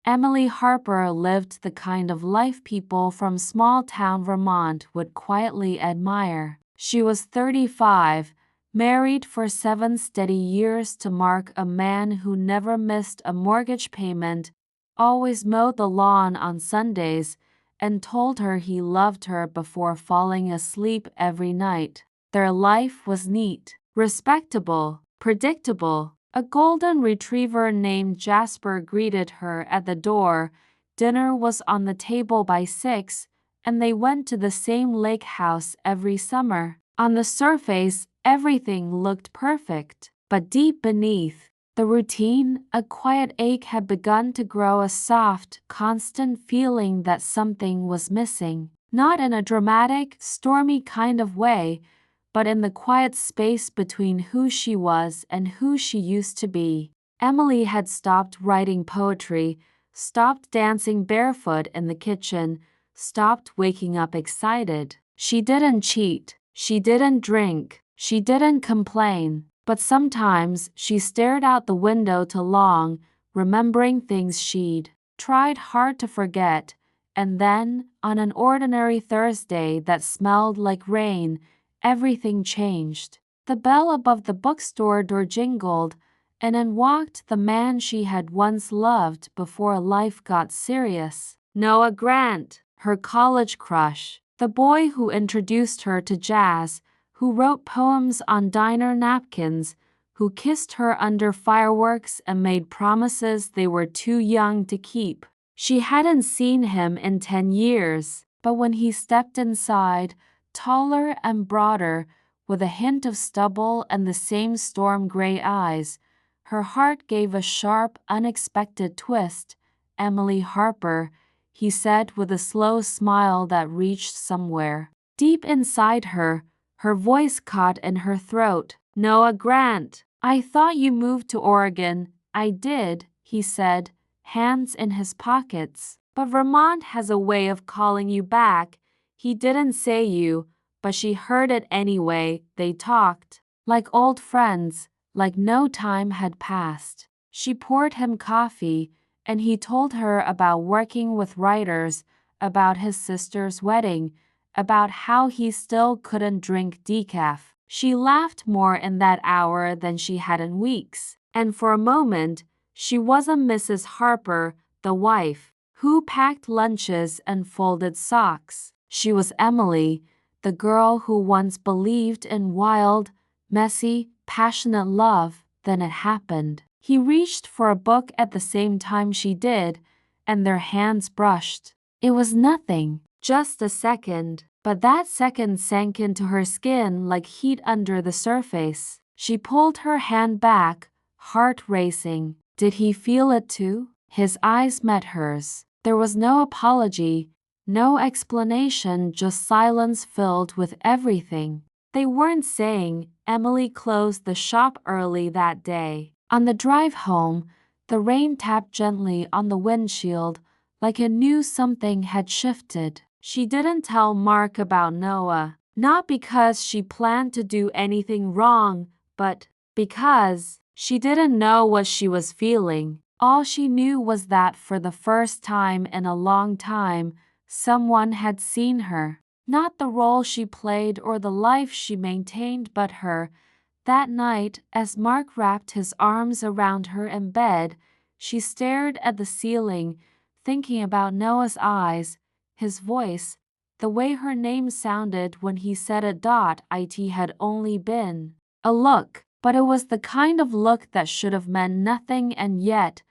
Emily Harper lived the kind of life people from small-town Vermont would quietly admire. She was 35, married for 7 steady years to Mark, a man who never missed a mortgage payment, always mowed the lawn on Sundays, and told her he loved her before falling asleep every night. Their life was neat, respectable, predictable. A golden retriever named Jasper greeted her at the door. Dinner was on the table by 6, and they went to the same lake house every summer. On the surface, everything looked perfect, but deep beneath the routine, a quiet ache had begun to grow, a soft, constant feeling that something was missing. Not in a dramatic, stormy kind of way, but in the quiet space between who she was and who she used to be. Emily had stopped writing poetry, stopped dancing barefoot in the kitchen, stopped waking up excited. She didn't cheat, she didn't drink, she didn't complain, but sometimes she stared out the window too long, remembering things she'd tried hard to forget, and then, on an ordinary Thursday that smelled like rain, everything changed. The bell above the bookstore door jingled, and in walked the man she had once loved before life got serious. Noah Grant, her college crush, the boy who introduced her to jazz, who wrote poems on diner napkins, who kissed her under fireworks and made promises they were too young to keep. She hadn't seen him in 10 years, but when he stepped inside, taller and broader, with a hint of stubble and the same storm gray eyes, her heart gave a sharp, unexpected twist. Emily Harper, he said with a slow smile that reached somewhere deep inside her. Her voice caught in her throat. Noah Grant, I thought you moved to Oregon. I did, he said, hands in his pockets. But Vermont has a way of calling you back. He didn't say you, but she heard it anyway. They talked like old friends, like no time had passed. She poured him coffee, and he told her about working with writers, about his sister's wedding, about how he still couldn't drink decaf. She laughed more in that hour than she had in weeks, and for a moment, she wasn't Mrs. Harper, the wife, who packed lunches and folded socks. She was Emily, the girl who once believed in wild, messy, passionate love. Then it happened. He reached for a book at the same time she did, and their hands brushed. It was nothing, just a second, but that second sank into her skin like heat under the surface. She pulled her hand back, heart racing. Did he feel it too? His eyes met hers. There was no apology, no explanation, just silence filled with everything. They weren't saying. Emily closed the shop early that day. On the drive home, the rain tapped gently on the windshield, like it knew something had shifted. She didn't tell Mark about Noah, not because she planned to do anything wrong, but because she didn't know what she was feeling. All she knew was that for the first time in a long time, someone had seen her. Not the role she played or the life she maintained, but her. That night, as Mark wrapped his arms around her in bed, she stared at the ceiling, thinking about Noah's eyes, his voice, the way her name sounded when he said it. It had only been a look, but it was the kind of look that should have meant nothing, and yet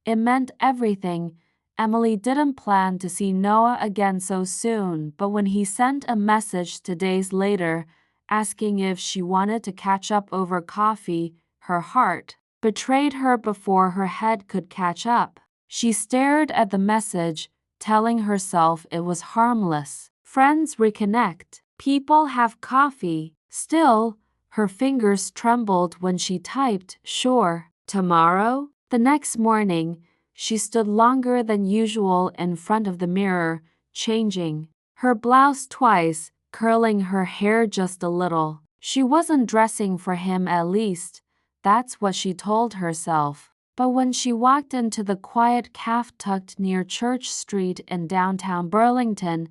it meant everything. Emily didn't plan to see Noah again so soon, but when he sent a message 2 days later, asking if she wanted to catch up over coffee, her heart betrayed her before her head could catch up. She stared at the message, telling herself it was harmless. Friends reconnect. People have coffee. Still, her fingers trembled when she typed, sure. Tomorrow? The next morning, she stood longer than usual in front of the mirror, changing her blouse twice, curling her hair just a little. She wasn't dressing for him, at least. That's what she told herself. But when she walked into the quiet cafe tucked near Church Street in downtown Burlington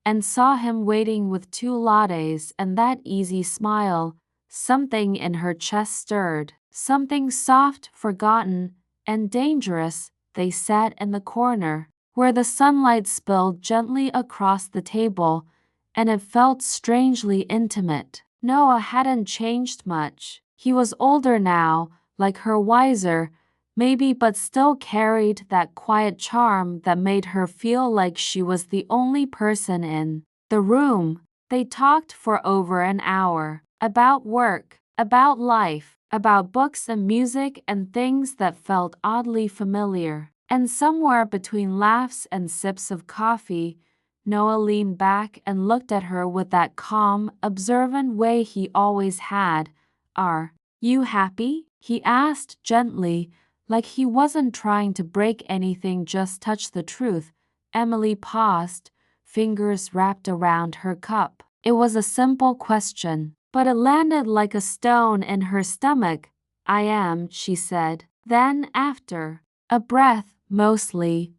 and saw him waiting with 2 lattes and that easy smile, something in her chest stirred. Something soft, forgotten, and dangerous. They sat in the corner, where the sunlight spilled gently across the table, and it felt strangely intimate. Noah hadn't changed much. He was older now, like her, wiser, maybe, but still carried that quiet charm that made her feel like she was the only person in the room. They talked for over an hour, about work, about life, about books and music and things that felt oddly familiar. And somewhere between laughs and sips of coffee, Noah leaned back and looked at her with that calm, observant way he always had. "Are you happy?" he asked gently, like he wasn't trying to break anything, just touch the truth. Emily paused, fingers wrapped around her cup. It was a simple question, but it landed like a stone in her stomach. "I am," she said. Then, after a breath, mostly.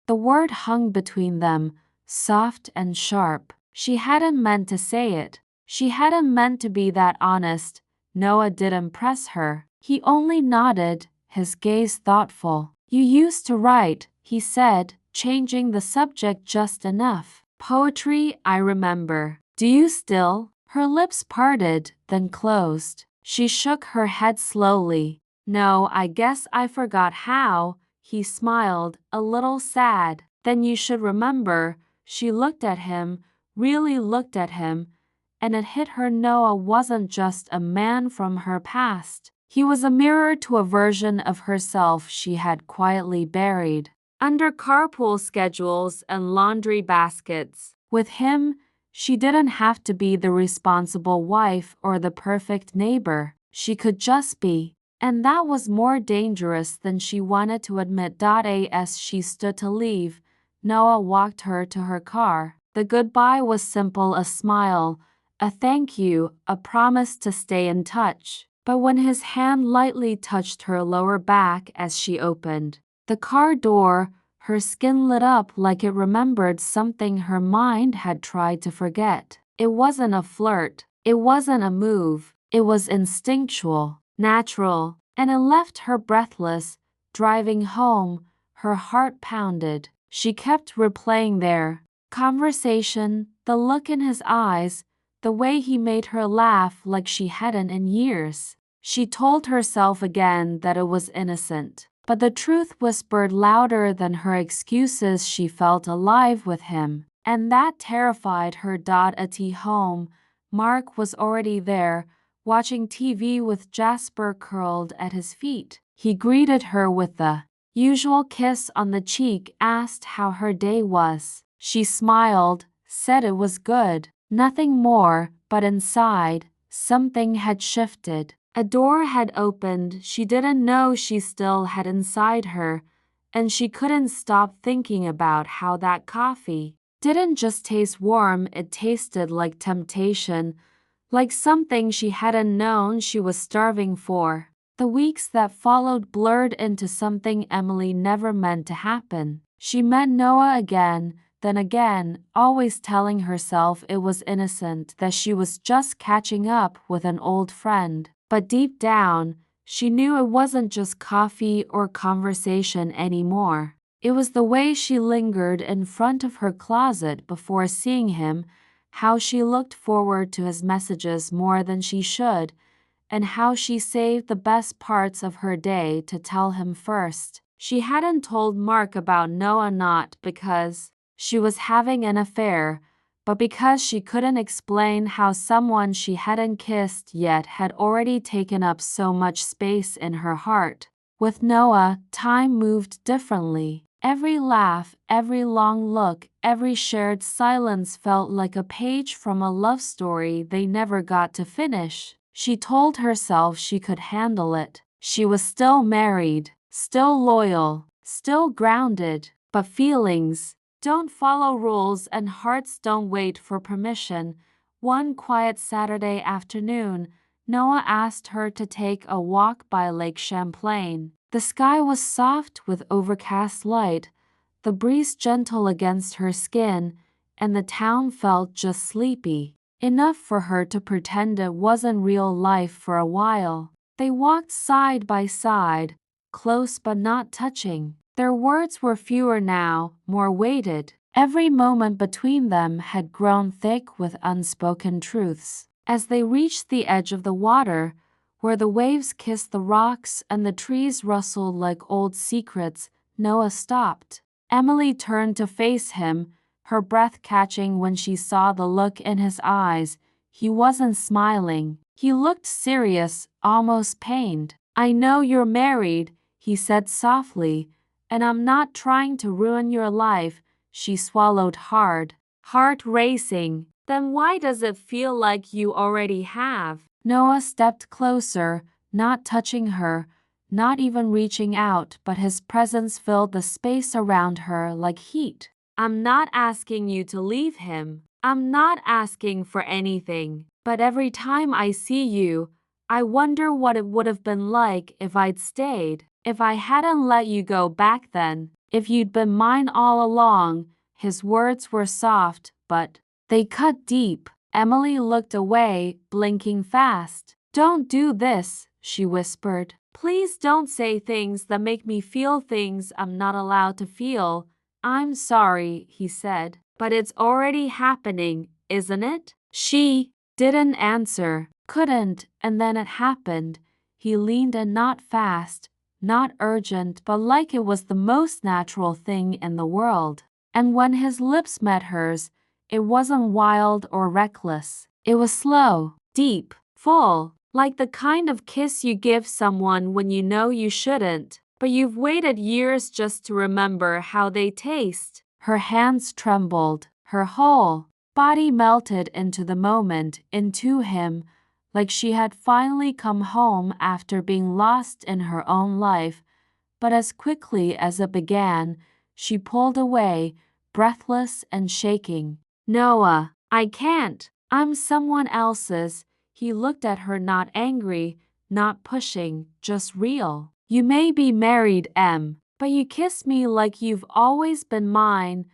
The word hung between them, soft and sharp. She hadn't meant to say it. She hadn't meant to be that honest. Noah didn't press her. He only nodded, his gaze thoughtful. "You used to write," he said, changing the subject just enough. "Poetry, I remember. Do you still?" Her lips parted, then closed. She shook her head slowly. "No, I guess I forgot how." He smiled, a little sad. "Then you should remember." She looked at him, really looked at him, and it hit her Noah wasn't just a man from her past. He was a mirror to a version of herself she had quietly buried under carpool schedules and laundry baskets. With him, she didn't have to be the responsible wife or the perfect neighbor. She could just be. And that was more dangerous than she wanted to admit. As she stood to leave, Noah walked her to her car. The goodbye was simple, a smile, a thank you, a promise to stay in touch. But when his hand lightly touched her lower back as she opened the car door, her skin lit up like it remembered something her mind had tried to forget. It wasn't a flirt. It wasn't a move. It was instinctual, natural, and it left her breathless. Driving home, her heart pounded. She kept replaying their conversation, the look in his eyes, the way he made her laugh like she hadn't in years. She told herself again that it was innocent. But the truth whispered louder than her excuses. She felt alive with him, and that terrified her. At home, Mark was already there, watching TV with Jasper curled at his feet. He greeted her with the usual kiss on the cheek, asked how her day was. She smiled, said it was good. Nothing more, but inside, something had shifted. A door had opened she didn't know she still had inside her, and she couldn't stop thinking about how that coffee didn't just taste warm, it tasted like temptation, like something she hadn't known she was starving for. The weeks that followed blurred into something Emily never meant to happen. She met Noah again, then again, always telling herself it was innocent, that she was just catching up with an old friend. But deep down, she knew it wasn't just coffee or conversation anymore. It was the way she lingered in front of her closet before seeing him, how she looked forward to his messages more than she should, and how she saved the best parts of her day to tell him first. She hadn't told Mark about Noah, not because she was having an affair, but because she couldn't explain how someone she hadn't kissed yet had already taken up so much space in her heart. With Noah, time moved differently. Every laugh, every long look, every shared silence felt like a page from a love story they never got to finish. She told herself she could handle it. She was still married, still loyal, still grounded, but feelings don't follow rules and hearts don't wait for permission. One quiet Saturday afternoon, Noah asked her to take a walk by Lake Champlain. The sky was soft with overcast light, the breeze gentle against her skin, and the town felt just sleepy, enough for her to pretend it wasn't real life for a while. They walked side by side, close but not touching. Their words were fewer now, more weighted. Every moment between them had grown thick with unspoken truths. As they reached the edge of the water, where the waves kissed the rocks and the trees rustled like old secrets, Noah stopped. Emily turned to face him, her breath catching when she saw the look in his eyes. He wasn't smiling. He looked serious, almost pained. "I know you're married," he said softly, "and I'm not trying to ruin your life." She swallowed hard, heart racing. "Then why does it feel like you already have?" Noah stepped closer, not touching her, not even reaching out, but his presence filled the space around her like heat. "I'm not asking you to leave him. I'm not asking for anything. But every time I see you, I wonder what it would have been like if I'd stayed, if I hadn't let you go back then, if you'd been mine all along." His words were soft, but they cut deep. Emily looked away, blinking fast. "Don't do this," she whispered. "Please don't say things that make me feel things I'm not allowed to feel." "I'm sorry," he said, "but it's already happening, isn't it?" She didn't answer, couldn't, and then it happened. He leaned in, not fast, not urgent, but like it was the most natural thing in the world. And when his lips met hers, it wasn't wild or reckless. It was slow, deep, full, like the kind of kiss you give someone when you know you shouldn't, but you've waited years just to remember how they taste. Her hands trembled, her whole body melted into the moment, into him, like she had finally come home after being lost in her own life. But as quickly as it began, she pulled away, breathless and shaking. "Noah, I can't. I'm someone else's." He looked at her, not angry, not pushing, just real. "You may be married, Em, but you kiss me like you've always been mine."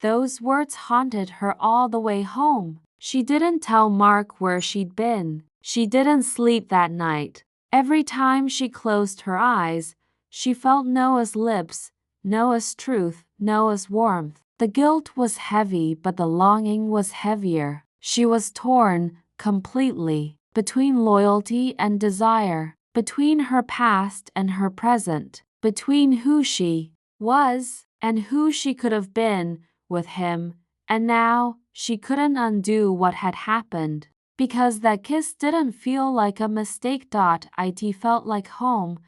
Those words haunted her all the way home. She didn't tell Mark where she'd been. She didn't sleep that night. Every time she closed her eyes, she felt Noah's lips, Noah's truth, Noah's warmth. The guilt was heavy, but the longing was heavier. She was torn, completely, between loyalty and desire, between her past and her present, between who she was and who she could have been with him. And now, she couldn't undo what had happened. Because that kiss didn't feel like a mistake. It felt like home.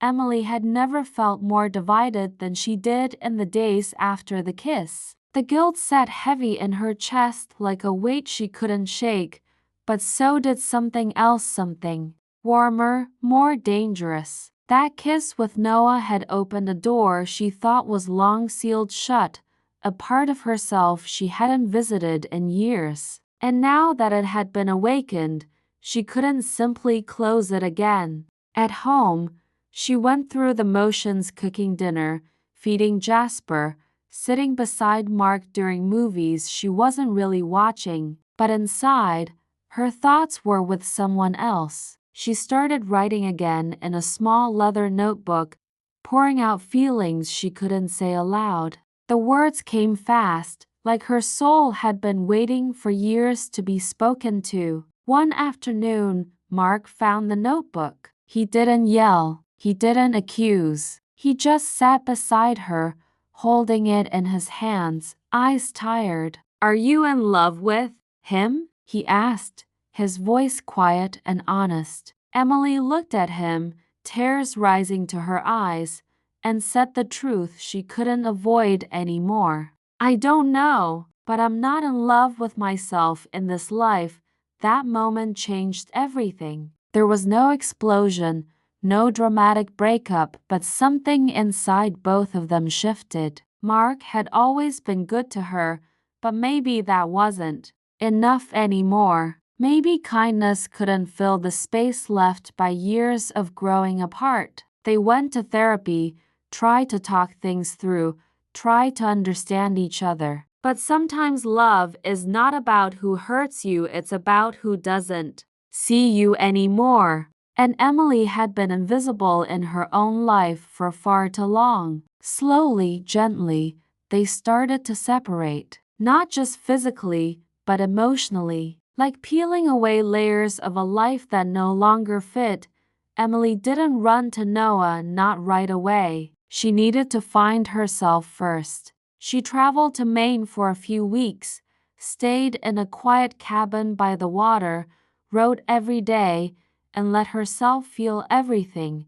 Emily had never felt more divided than she did in the days after the kiss. The guilt sat heavy in her chest like a weight she couldn't shake, but so did something else, something warmer, more dangerous. That kiss with Noah had opened a door she thought was long sealed shut, a part of herself she hadn't visited in years. And now that it had been awakened, she couldn't simply close it again. At home, she went through the motions, cooking dinner, feeding Jasper, sitting beside Mark during movies she wasn't really watching, but inside, her thoughts were with someone else. She started writing again in a small leather notebook, pouring out feelings she couldn't say aloud. The words came fast, like her soul had been waiting for years to be spoken to. One afternoon, Mark found the notebook. He didn't yell. He didn't accuse. He just sat beside her, holding it in his hands, eyes tired. "Are you in love with him?" he asked, his voice quiet and honest. Emily looked at him, tears rising to her eyes, and said the truth she couldn't avoid anymore. "I don't know, but I'm not in love with myself in this life." That moment changed everything. There was no explosion, no dramatic breakup, but something inside both of them shifted. Mark had always been good to her, but maybe that wasn't enough anymore. Maybe kindness couldn't fill the space left by years of growing apart. They went to therapy, tried to talk things through, tried to understand each other. But sometimes love is not about who hurts you, it's about who doesn't see you anymore. And Emily had been invisible in her own life for far too long. Slowly, gently, they started to separate. Not just physically, but emotionally. Like peeling away layers of a life that no longer fit, Emily didn't run to Noah, not right away. She needed to find herself first. She traveled to Maine for a few weeks, stayed in a quiet cabin by the water, wrote every day, and let herself feel everything.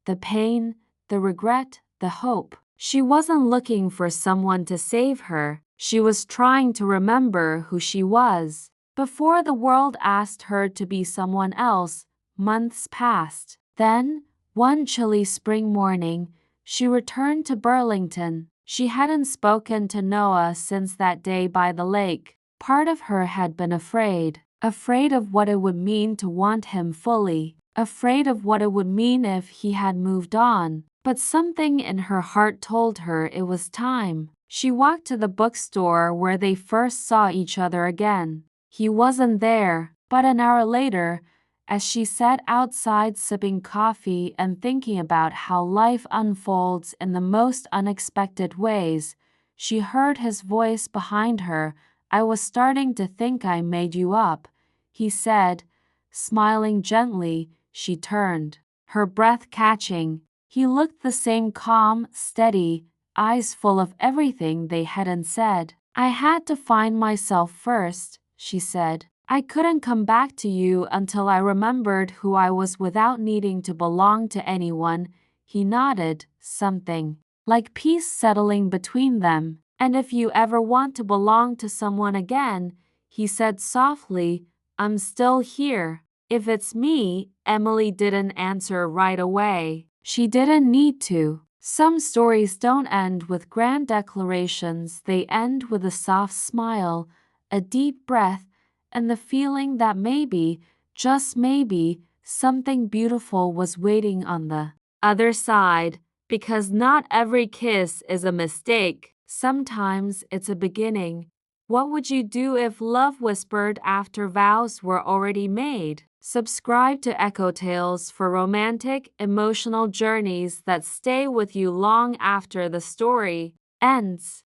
The pain, the regret, the hope. She wasn't looking for someone to save her. She was trying to remember who she was. Before the world asked her to be someone else, months passed. Then, one chilly spring morning, she returned to Burlington. She hadn't spoken to Noah since that day by the lake. Part of her had been afraid of what it would mean to want him fully, afraid of what it would mean if he had moved on. But something in her heart told her it was time. She walked to the bookstore where they first saw each other again. He wasn't there, but an hour later, as she sat outside sipping coffee and thinking about how life unfolds in the most unexpected ways, she heard his voice behind her. "I was starting to think I made you up," he said. Smiling gently, she turned, her breath catching. He looked the same, calm, steady, eyes full of everything they hadn't said. "I had to find myself first," she said. "I couldn't come back to you until I remembered who I was without needing to belong to anyone." He nodded, something like peace settling between them. "And if you ever want to belong to someone again," he said softly, "I'm still here." "If it's me," Emily didn't answer right away. She didn't need to. Some stories don't end with grand declarations, they end with a soft smile, a deep breath, and the feeling that maybe, just maybe, something beautiful was waiting on the other side. Because not every kiss is a mistake, sometimes it's a beginning. What would you do if love whispered after vows were already made? Subscribe to Echo Tales for romantic, emotional journeys that stay with you long after the story ends.